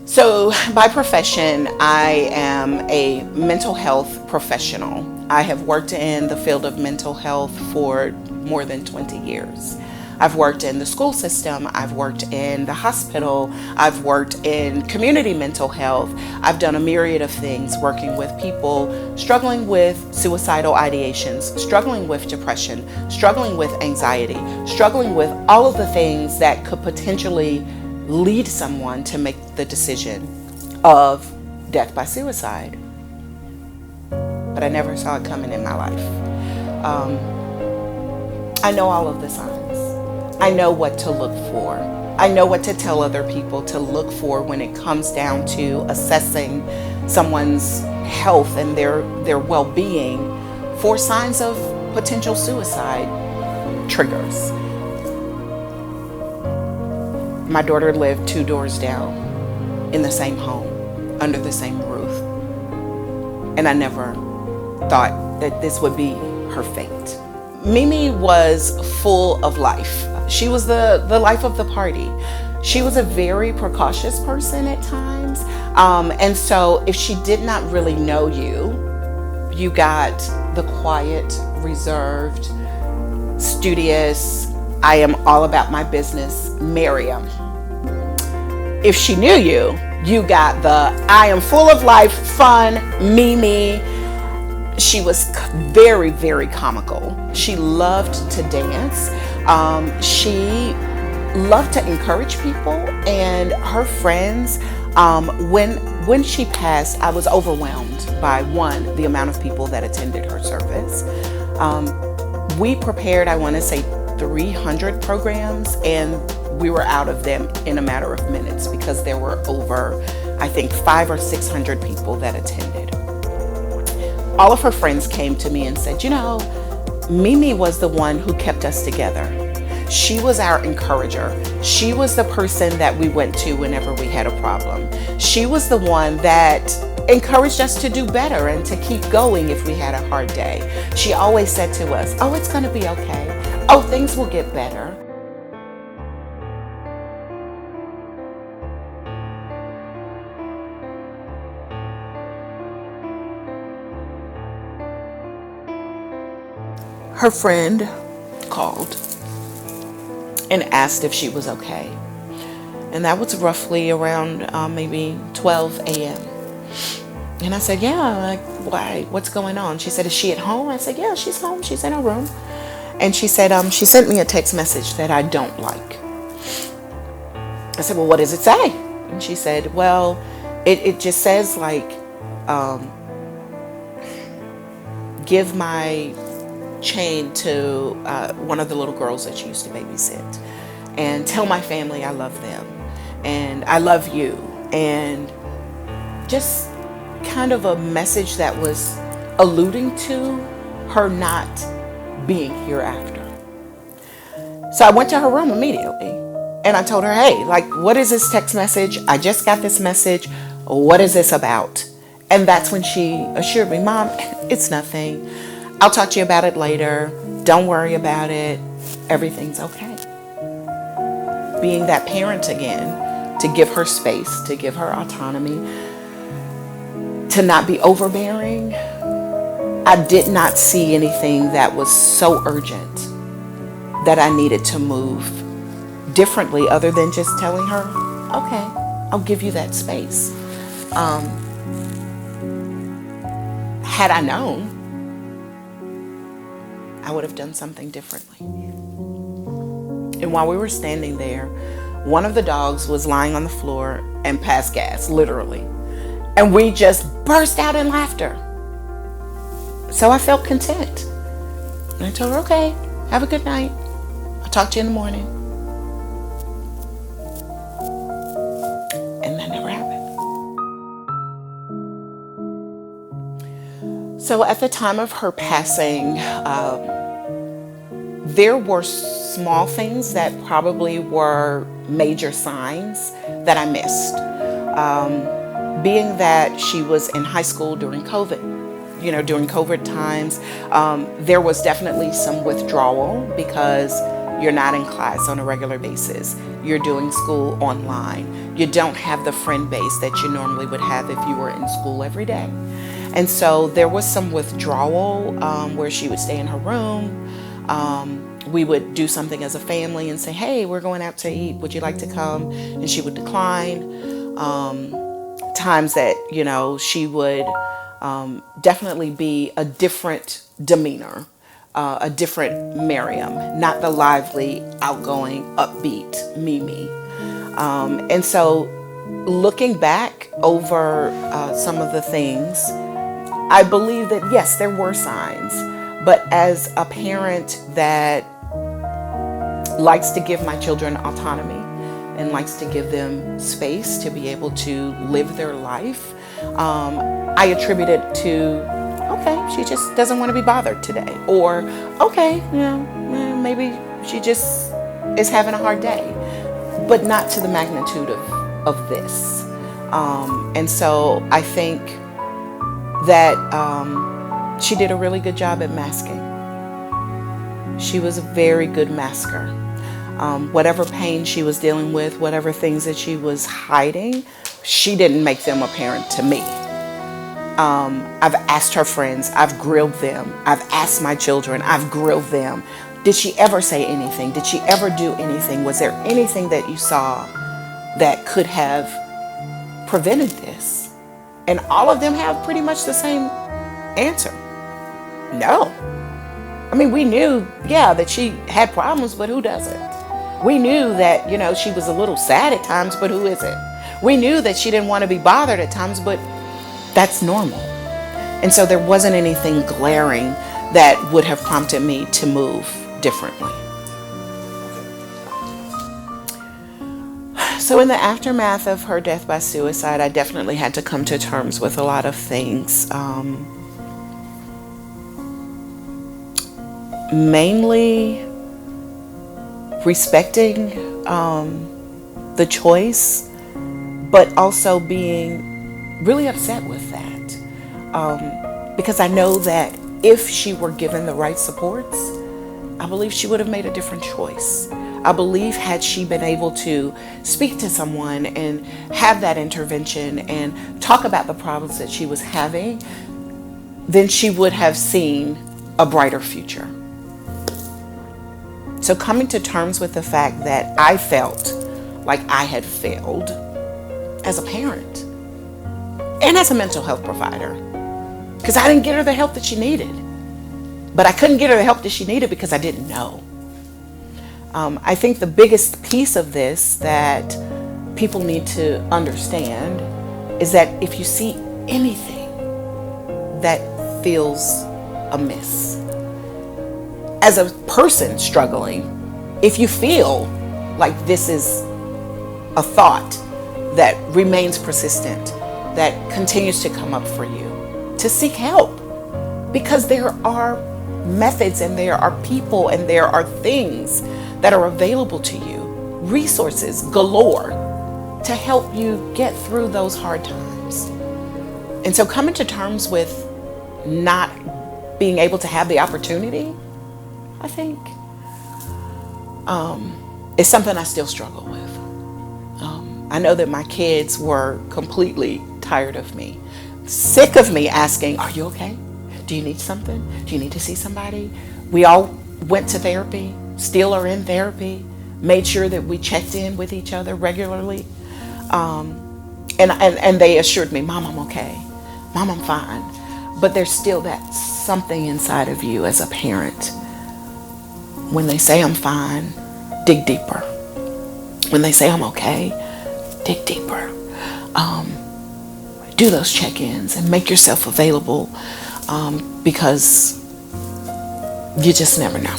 So by profession, I am a mental health professional. I have worked in the field of mental health for more than 20 years. I've worked in the school system, I've worked in the hospital, I've worked in community mental health. I've done a myriad of things working with people struggling with suicidal ideations, struggling with depression, struggling with anxiety, struggling with all of the things that could potentially lead someone to make the decision of death by suicide. But I never saw it coming in my life. I know all of the signs. I know what to look for. I know what to tell other people to look for when it comes down to assessing someone's health and their well-being for signs of potential suicide triggers. My daughter lived 2 doors down in the same home, under the same roof. And I never thought that this would be her fate. Mimi was full of life. She was the life of the party. She was a very precautious person at times. And so if she did not really know you, you got the quiet, reserved, studious, I am all about my business, Miriam. If she knew you, you got the I am full of life, fun, Mimi. She was very, very comical. She loved to dance. She loved to encourage people, and her friends. When she passed, I was overwhelmed by the amount of people that attended her service. We prepared, I want to say, 300 programs, and we were out of them in a matter of minutes because there were over, I think, 500 or 600 people that attended. All of her friends came to me and said, Mimi was the one who kept us together. She was our encourager. She was the person that we went to whenever we had a problem. She was the one that encouraged us to do better and to keep going if we had a hard day. She always said to us, oh, it's going to be okay. Oh, things will get better. Her friend called and asked if she was okay. And that was roughly around maybe 12 a.m. And I said, yeah, like, why? What's going on? She said, is she at home? I said, yeah, she's home. She's in her room. And she said, she sent me a text message that I don't like. I said, well, what does it say? And she said, well, it just says like, give my chain to one of the little girls that she used to babysit, and tell my family I love them and I love you, and just kind of a message that was alluding to her not being here after. So I went to her room immediately and I told her, hey, like, what is this text message? I just got this message. What is this about? And that's when she assured me, Mom, it's nothing. I'll talk to you about it later. Don't worry about it. Everything's okay. Being that parent again, to give her space, to give her autonomy, to not be overbearing. I did not see anything that was so urgent that I needed to move differently other than just telling her, okay, I'll give you that space. Had I known, I would have done something differently. And while we were standing there, one of the dogs was lying on the floor and passed gas, literally. And we just burst out in laughter. So I felt content. And I told her, okay, have a good night. I'll talk to you in the morning. And that never happened. So at the time of her passing, there were small things that probably were major signs that I missed. Being that she was in high school during COVID, during COVID times, there was definitely some withdrawal because you're not in class on a regular basis. you're doing school online. You don't have the friend base that you normally would have if you were in school every day. And so there was some withdrawal where she would stay in her room. We would do something as a family and say, hey, we're going out to eat. Would you like to come? And she would decline. Times that, she would definitely be a different demeanor, a different Miriam, not the lively, outgoing, upbeat Mimi. And so looking back over some of the things, I believe that, yes, there were signs, but as a parent that likes to give my children autonomy and likes to give them space to be able to live their life, I attribute it to, okay, she just doesn't want to be bothered today. Or, okay, maybe she just is having a hard day, but not to the magnitude of this. And so I think that she did a really good job at masking. She was a very good masker. Whatever pain she was dealing with, whatever things that she was hiding, she didn't make them apparent to me. I've asked her friends, I've grilled them, I've asked my children, I've grilled them. Did she ever say anything? Did she ever do anything? Was there anything that you saw that could have prevented this? And all of them have pretty much the same answer. No. I mean, we knew, that she had problems, but who doesn't? We knew that, she was a little sad at times, but who isn't? We knew that she didn't want to be bothered at times, but that's normal. And so there wasn't anything glaring that would have prompted me to move differently. So in the aftermath of her death by suicide, I definitely had to come to terms with a lot of things. Mainly respecting the choice, but also being really upset with that. Because I know that if she were given the right supports, I believe she would have made a different choice. I believe had she been able to speak to someone and have that intervention and talk about the problems that she was having, then she would have seen a brighter future. So coming to terms with the fact that I felt like I had failed as a parent and as a mental health provider, because I didn't get her the help that she needed. But I couldn't get her the help that she needed because I didn't know. I think the biggest piece of this that people need to understand is that if you see anything that feels amiss, as a person struggling, if you feel like this is a thought that remains persistent, that continues to come up for you, to seek help. Because there are methods and there are people and there are things that are available to you, resources galore to help you get through those hard times. And so coming to terms with not being able to have the opportunity, I think, is something I still struggle with. I know that my kids were completely tired of me, sick of me asking, are you okay? Do you need something? Do you need to see somebody? We all went to therapy, still are in therapy, made sure that we checked in with each other regularly. And they assured me, Mom, I'm okay. Mom, I'm fine. But there's still that something inside of you as a parent. When they say I'm fine, dig deeper. When they say I'm okay, dig deeper. Do those check-ins and make yourself available because you just never know.